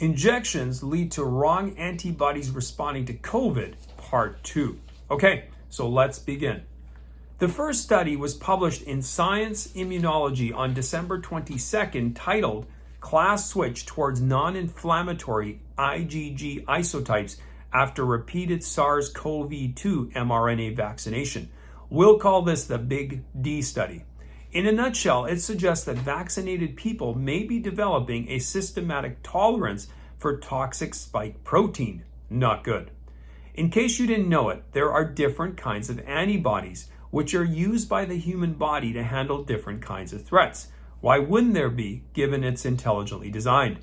Injections lead to wrong antibodies responding to COVID, part 2. Okay, so let's begin. The first study was published in Science Immunology on December 22nd, titled Class Switch Towards Non-Inflammatory IgG Isotypes After Repeated SARS-CoV-2 mRNA Vaccination. We'll call this the Big D study. In a nutshell, it suggests that vaccinated people may be developing a systematic tolerance for toxic spike protein. Not good. In case you didn't know it, there are different kinds of antibodies, which are used by the human body to handle different kinds of threats. Why wouldn't there be, given it's intelligently designed?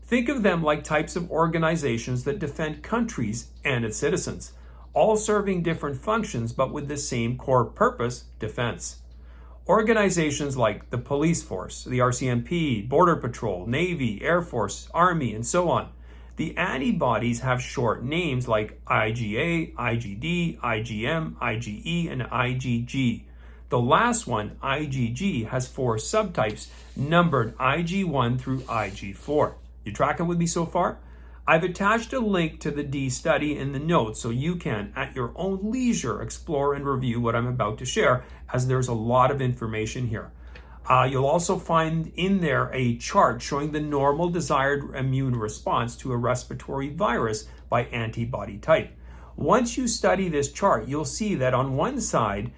Think of them like types of organizations that defend countries and its citizens, all serving different functions but with the same core purpose, defense. Organizations like the police force, the RCMP, Border Patrol, Navy, Air Force, Army, and so on. The antibodies have short names like IgA, IgD, IgM, IgE, and IgG. The last one, IgG, has 4 subtypes numbered IG1 through IG4. You tracking with me so far? I've attached a link to the D study in the notes so you can, at your own leisure, explore and review what I'm about to share, as there's a lot of information here. You'll also find in there a chart showing the normal desired immune response to a respiratory virus by antibody type. Once you study this chart, you'll see that on one side,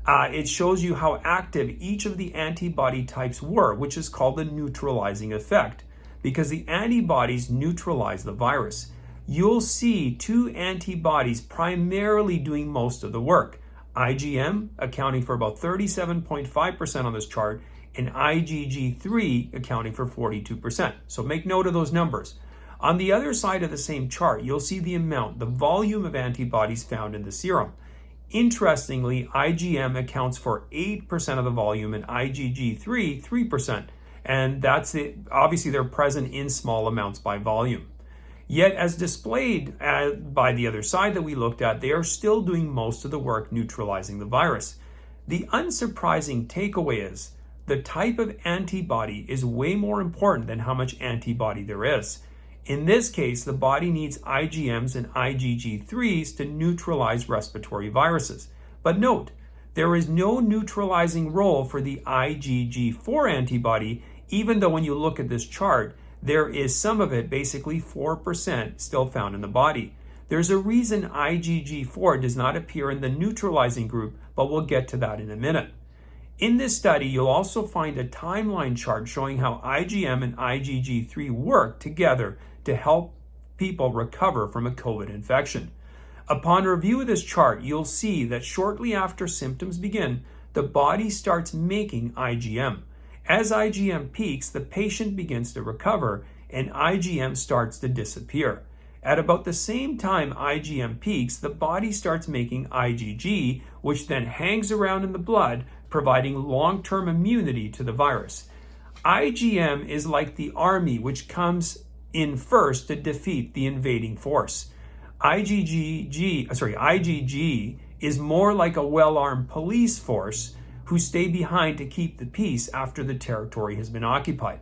it shows you how active each of the antibody types were, which is called the neutralizing effect, because the antibodies neutralize the virus. You'll see 2 antibodies primarily doing most of the work. IgM accounting for about 37.5% on this chart, and IgG3 accounting for 42%. So make note of those numbers. On the other side of the same chart, you'll see the amount, the volume of antibodies found in the serum. Interestingly, IgM accounts for 8% of the volume and IgG3, 3%. And that's it. Obviously, they're present in small amounts by volume. Yet, as displayed by the other side that we looked at, they are still doing most of the work neutralizing the virus. The unsurprising takeaway is the type of antibody is way more important than how much antibody there is. In this case, the body needs IgMs and IgG3s to neutralize respiratory viruses. But note, there is no neutralizing role for the IgG4 antibody, even though when you look at this chart, there is some of it, basically 4%, still found in the body. There's a reason IgG4 does not appear in the neutralizing group, but we'll get to that in a minute. In this study, you'll also find a timeline chart showing how IgM and IgG3 work together to help people recover from a COVID infection. Upon review of this chart, you'll see that shortly after symptoms begin, the body starts making IgM. As IgM peaks, the patient begins to recover and IgM starts to disappear. At about the same time IgM peaks, the body starts making IgG, which then hangs around in the blood, providing long-term immunity to the virus. IgM is like the army, which comes in first to defeat the invading force. IgG is more like a well-armed police force who stay behind to keep the peace after the territory has been occupied.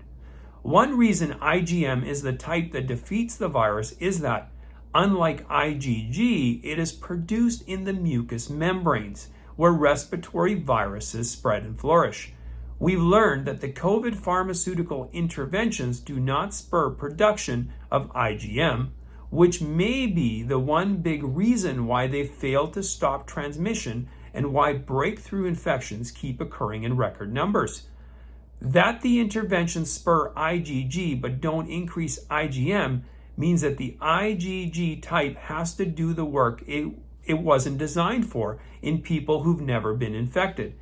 One reason IgM is the type that defeats the virus is that, unlike IgG, it is produced in the mucous membranes, where respiratory viruses spread and flourish. We've learned that the COVID pharmaceutical interventions do not spur production of IgM, which may be the one big reason why they failed to stop transmission and why breakthrough infections keep occurring in record numbers. That the interventions spur IgG but don't increase IgM means that the IgG type has to do the work it wasn't designed for in people who've never been infected.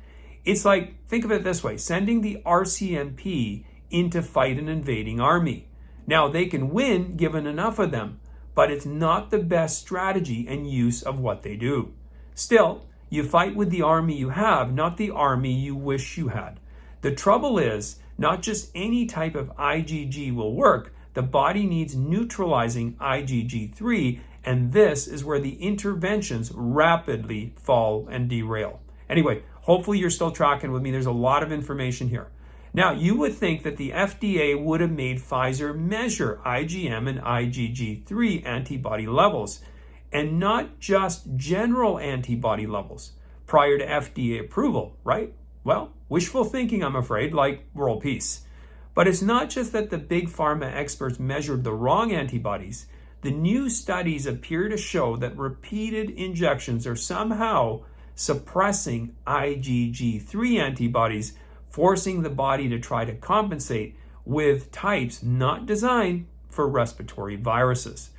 It's like, think of it this way, sending the RCMP in to fight an invading army. Now, they can win given enough of them, but it's not the best strategy and use of what they do. Still, you fight with the army you have, not the army you wish you had. The trouble is, not just any type of IgG will work. The body needs neutralizing IgG3, and this is where the interventions rapidly fall and derail. Anyway, hopefully you're still tracking with me. There's a lot of information here. Now, you would think that the FDA would have made Pfizer measure IgM and IgG3 antibody levels, and not just general antibody levels prior to FDA approval, right? Well, wishful thinking, I'm afraid, like world peace. But it's not just that the big pharma experts measured the wrong antibodies. The new studies appear to show that repeated injections are somehow suppressing IgG3 antibodies, forcing the body to try to compensate with types not designed for respiratory viruses.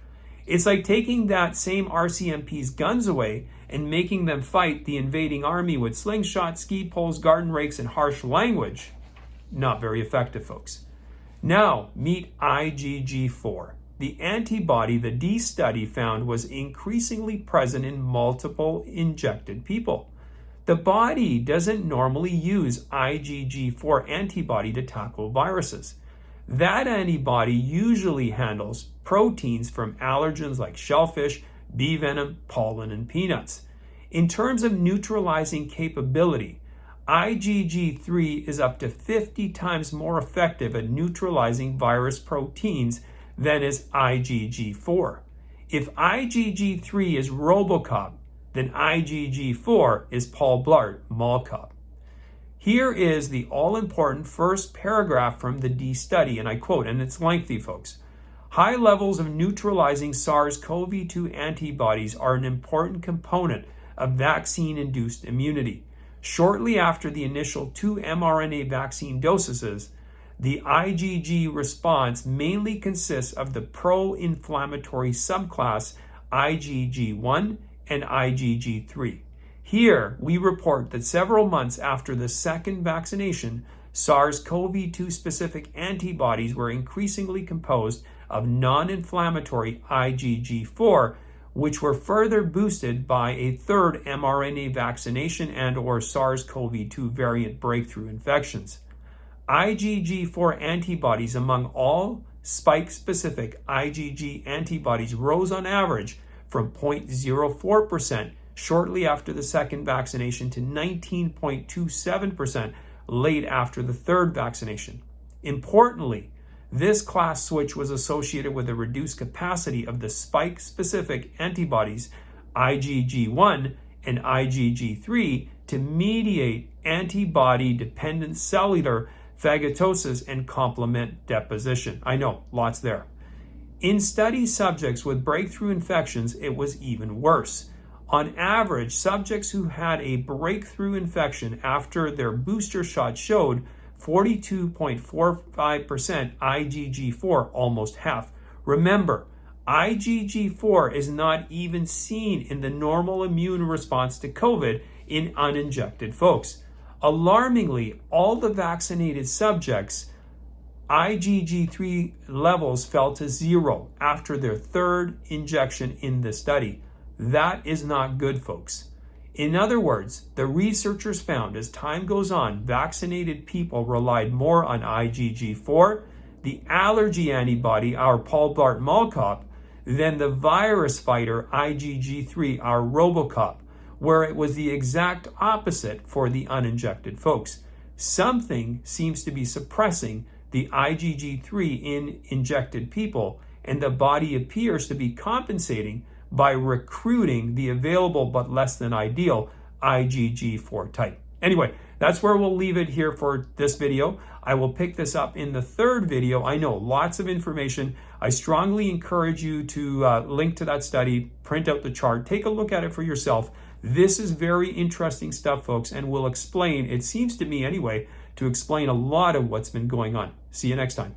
It's like taking that same RCMP's guns away and making them fight the invading army with slingshots, ski poles, garden rakes, and harsh language. Not very effective, folks. Now, meet IgG4. The antibody the D study found was increasingly present in multiple injected people. The body doesn't normally use IgG4 antibody to tackle viruses. That antibody usually handles proteins from allergens like shellfish, bee venom, pollen, and peanuts. In terms of neutralizing capability, IgG3 is up to 50 times more effective at neutralizing virus proteins than is IgG4. If IgG3 is Robocop, then IgG4 is Paul Blart Mall Cop. Here is the all-important first paragraph from the D study, and I quote, and it's lengthy, folks. High levels of neutralizing SARS-CoV-2 antibodies are an important component of vaccine-induced immunity. Shortly after the initial 2 mRNA vaccine doses, the IgG response mainly consists of the pro-inflammatory subclass IgG1 and IgG3. Here, we report that several months after the second vaccination, SARS-CoV-2 specific antibodies were increasingly composed of non-inflammatory IgG4, which were further boosted by a third mRNA vaccination and/or SARS-CoV-2 variant breakthrough infections. IgG4 antibodies among all spike-specific IgG antibodies rose on average from 0.04% shortly after the second vaccination to 19.27% late after the third vaccination. Importantly, this class switch was associated with a reduced capacity of the spike-specific antibodies IgG1 and IgG3 to mediate antibody-dependent cellular phagocytosis and complement deposition. I know, lots there. In study subjects with breakthrough infections, it was even worse. On average, subjects who had a breakthrough infection after their booster shot showed 42.45% IgG4, almost half. Remember, IgG4 is not even seen in the normal immune response to COVID in uninjected folks. Alarmingly, all the vaccinated subjects, IgG3 levels fell to 0 after their third injection in the study. That is not good, folks. In other words, the researchers found as time goes on, vaccinated people relied more on IgG4, the allergy antibody, our Paul Blart Mall Cop, than the virus fighter IgG3, our Robocop, where it was the exact opposite for the uninjected folks. Something seems to be suppressing the IgG3 in injected people, and the body appears to be compensating by recruiting the available but less than ideal IgG4 type. Anyway, that's where we'll leave it here for this video. I will pick this up in the third video. I know, lots of information. I strongly encourage you to link to that study, print out the chart, take a look at it for yourself. This is very interesting stuff, folks, and will explain, it seems to me anyway, to explain a lot of what's been going on. See you next time.